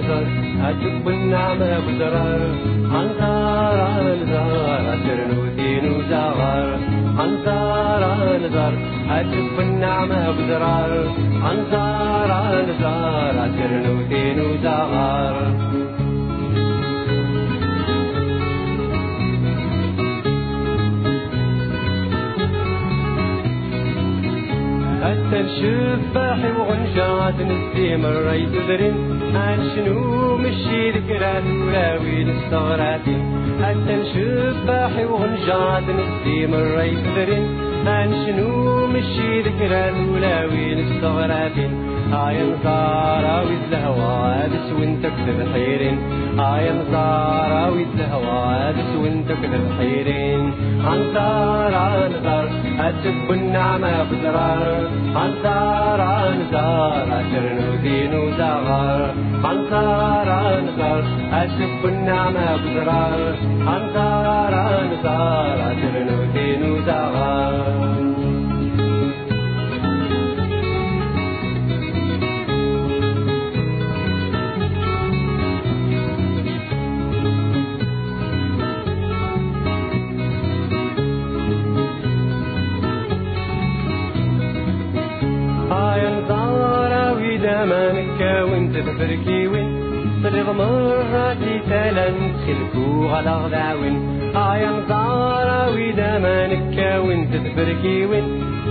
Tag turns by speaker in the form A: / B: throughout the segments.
A: نزار أجب النعمة بزرار أنصار نزار أترنوتين وزغار أنصار نزار أجب النعمة بزرار أنصار نزار أترنوتين وزغار الشفاحي وغنجات نسيم الريد ذرين عن شنو مشي ذكرات ولاوي نستغراتين الشفاحي وغنجات نسيم الريد ذرين عن شنو مشي ذكرات ولاوي نستغراتين هاي نصاراوي الهوى هادس وانت كثر حيرين هاي نصاراوي الهوى هادس وانت كثر حيرين عنصار نزار أجب النعمة بزرار عنصار نزار أترنوتين وزغار عنصار نزار أجب النعمة بزرار عنصار نزار أترنوتين وزغار زمانك وانت تفركي وين صرغ مراتي تلان خلكو على غداوين يا مزارة وزمانك وانت تفركي وين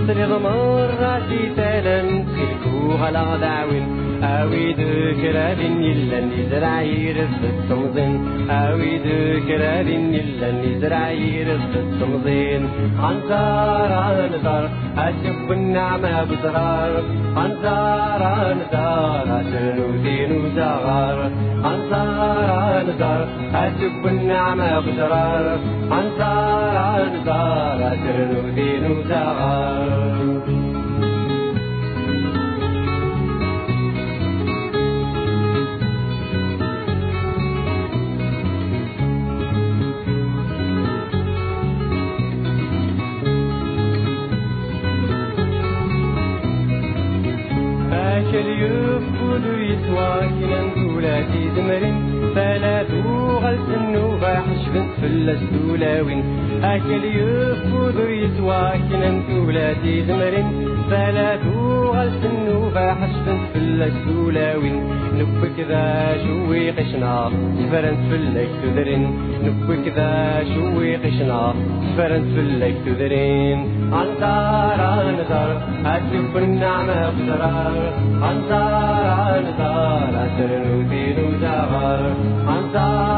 A: صرغ مراتي تلان خلكو على غداوين أوي ذكرادين يلا نزرعي رفض التمضين أوي ذكرادين يلا نزرعي رفض التمضين عنصار نزار أجب النعمة بزرار عنصار نزار أترنوتين وزغار عنصار نزار أجب النعمة بزرار عنصار نزار أترنوتين وزغار اليفود يتواكل نقولاتي زمرين فلا دوغل سنو باحش بنت فلس دولاوين أكل يفود يتواكل نقولاتي زمرين فلا دوغل سنو باحش بنت فلس دولاوين نبك ذا شوي قشنا فرنت فلك تذرين نبك ذا شوي قشنا فرنت فلك تذرين عنصار نزار أجب النعمة بزرار عنصار نزار أترنوتين وزغار عنصار